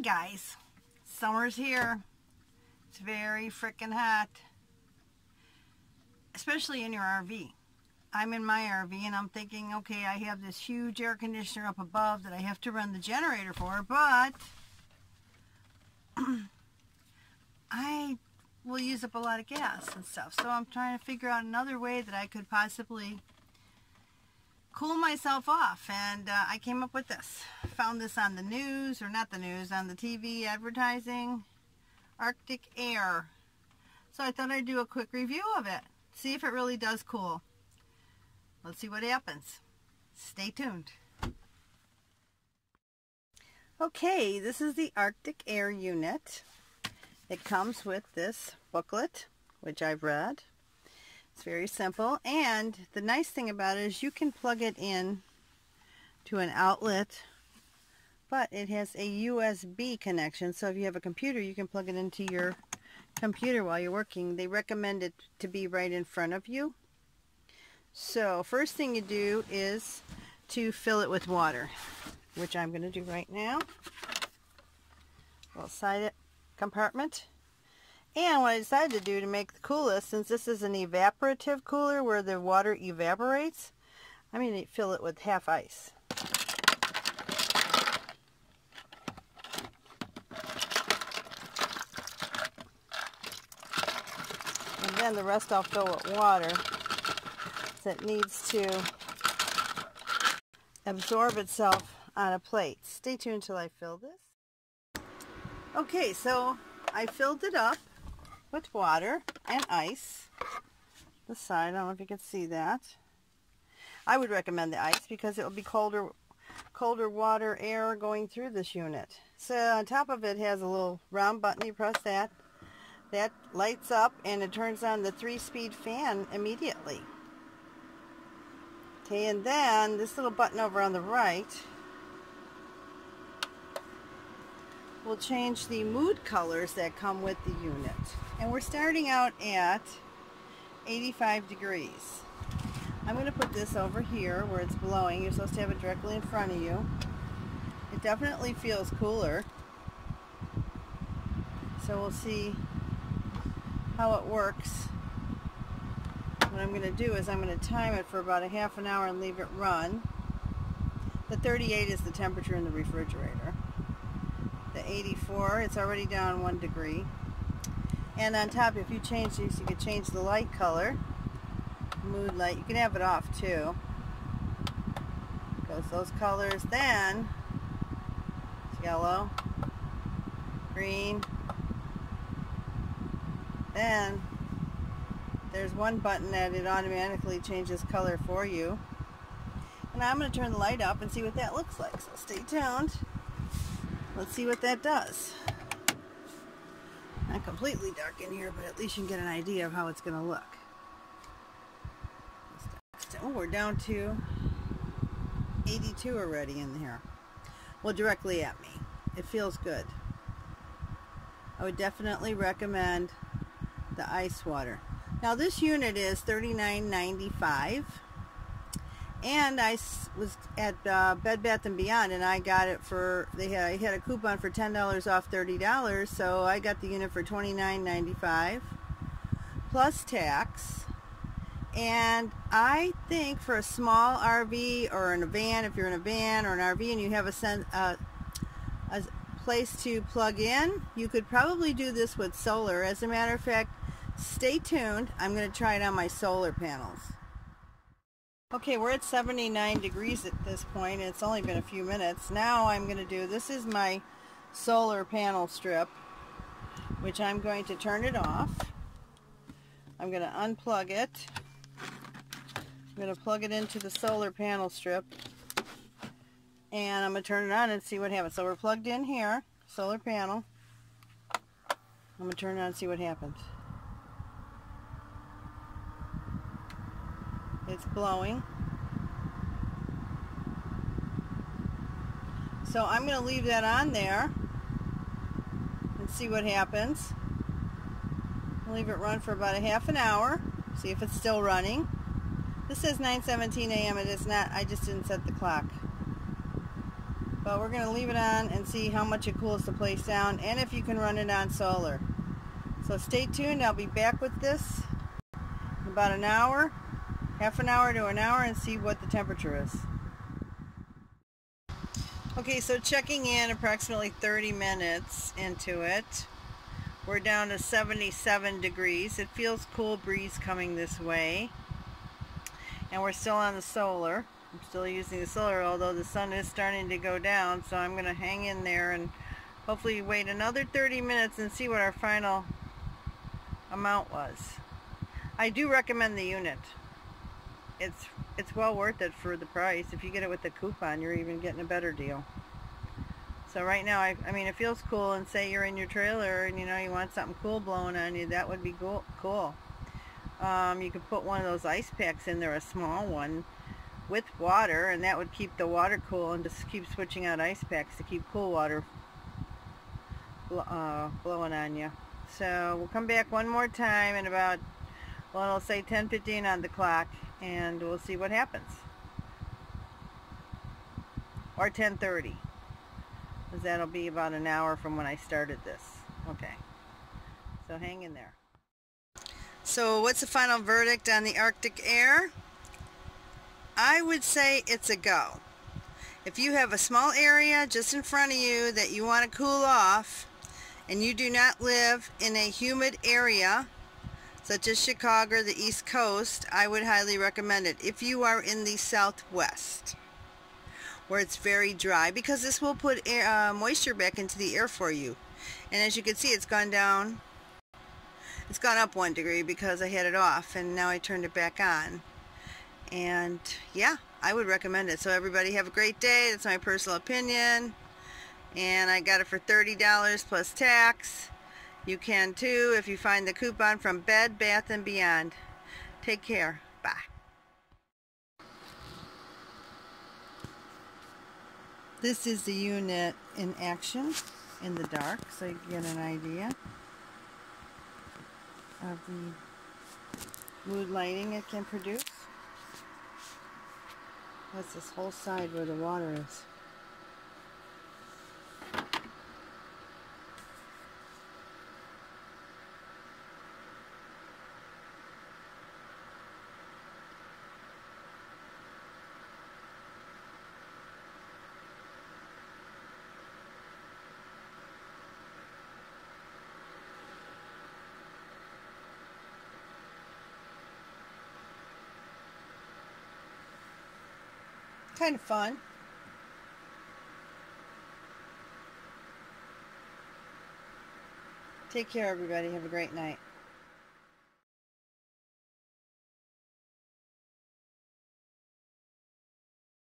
Hey guys, summer's here. It's very freaking hot, especially in your RV. I'm in my RV and I'm thinking, okay, I have this huge air conditioner up above that I have to run the generator for, but I will use up a lot of gas and stuff. So I'm trying to figure out another way that I could possibly cool myself off, and I came up with this. Found this on the news, or not the news, on the TV advertising, Arctic Air. So I thought I'd do a quick review of it, see if it really does cool. Let's see what happens. Stay tuned. Okay, this is the Arctic Air unit. It comes with this booklet, which I've read. It's very simple, and the nice thing about it is you can plug it in to an outlet, but it has a USB connection, so if you have a computer, you can plug it into your computer while you're working. They recommend it to be right in front of you. So first thing you do is to fill it with water, which I'm going to do right now. Little side compartment. And what I decided to do to make the coolest, since this is an evaporative cooler where the water evaporates, I'm going to fill it with half ice. And then the rest I'll fill with water, so it needs to absorb itself on a plate. Stay tuned till I fill this. Okay, so I filled it up with water and ice. The side, I don't know if you can see that. I would recommend the ice because it will be colder water air going through this unit. So on top of it has a little round button. You press that. That lights up and it turns on the 3-speed fan immediately. Okay, and then this little button over on the right will change the mood colors that come with the unit. And we're starting out at 85 degrees. I'm going to put this over here where it's blowing. You're supposed to have it directly in front of you. It definitely feels cooler. So we'll see how it works. What I'm going to do is I'm going to time it for about a half an hour and leave it run. The 38 is the temperature in the refrigerator. The 84, it's already down 1 degree. And on top, if you change these, you can change the light color. Mood light, you can have it off too. Goes those colors. Then it's yellow, green. Then there's one button that it automatically changes color for you. And I'm going to turn the light up and see what that looks like. So stay tuned. Let's see what that does. Not completely dark in here, but at least you can get an idea of how it's going to look. Oh, we're down to 82 already in here. Well, directly at me. It feels good. I would definitely recommend the ice water. Now this unit is $39.95. And I was at Bed Bath & Beyond, and I got it for, I had a coupon for $10 off $30, so I got the unit for $29.95 plus tax. And I think for a small RV or in a van, if you're in a van or an RV and you have a place to plug in, you could probably do this with solar. As a matter of fact, stay tuned. I'm going to try it on my solar panels. Okay, we're at 79 degrees at this point. It's only been a few minutes. Now I'm going to do, this is my solar panel strip, which I'm going to turn it off. I'm going to unplug it. I'm going to plug it into the solar panel strip. And I'm going to turn it on and see what happens. So we're plugged in here, solar panel. I'm going to turn it on and see what happens. It's blowing. So I'm going to leave that on there and see what happens. I'll leave it run for about a half an hour. See if it's still running. This says 9:17 a.m. It is not. I just didn't set the clock. But we're going to leave it on and see how much it cools the place down and if you can run it on solar. So stay tuned. I'll be back with this in about an hour, half an hour to an hour, and see what the temperature is. Okay, so checking in approximately 30 minutes into it. We're down to 77 degrees. It feels cool breeze coming this way. And we're still on the solar. I'm still using the solar, although the sun is starting to go down, so I'm going to hang in there and hopefully wait another 30 minutes and see what our final amount was. I do recommend the unit. It's well worth it for the price. If you get it with the coupon, you're even getting a better deal. So right now, I mean, it feels cool, and say you're in your trailer and you know you want something cool blowing on you, that would be cool. You could put one of those ice packs in there, a small one, with water, and that would keep the water cool, and just keep switching out ice packs to keep cool water blowing on you. So we'll come back one more time in about, well, it'll say 10:15 on the clock, and we'll see what happens. Or 10:30, because that'll be about an hour from when I started this. Okay, so hang in there. So what's the final verdict on the Arctic Air? I would say it's a go. If you have a small area just in front of you that you want to cool off, and you do not live in a humid area such as Chicago or the East Coast, I would highly recommend it. If you are in the Southwest, where it's very dry, because this will put moisture back into the air for you. And as you can see, it's gone down. It's gone up 1 degree because I had it off, and now I turned it back on. And yeah, I would recommend it. So everybody have a great day. That's my personal opinion. And I got it for $30 plus tax. You can too if you find the coupon from Bed Bath & Beyond. Take care. Bye. This is the unit in action in the dark, so you get an idea of the mood lighting it can produce. That's this whole side where the water is. Kind of fun. Take care, everybody. Have a great night.